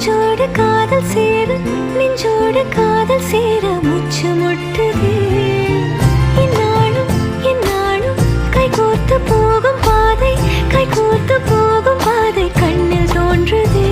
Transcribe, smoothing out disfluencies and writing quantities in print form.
நெஞ்சோடு காதல் சேர நெஞ்சோடு காதல் சேர மூச்சு முட்டுதே இந்நாளும் இந்நாளும் கைகோர்த்து போகும் பாதை கைகோர்த்து போகும் பாதை கண்ணில் தோன்றுதே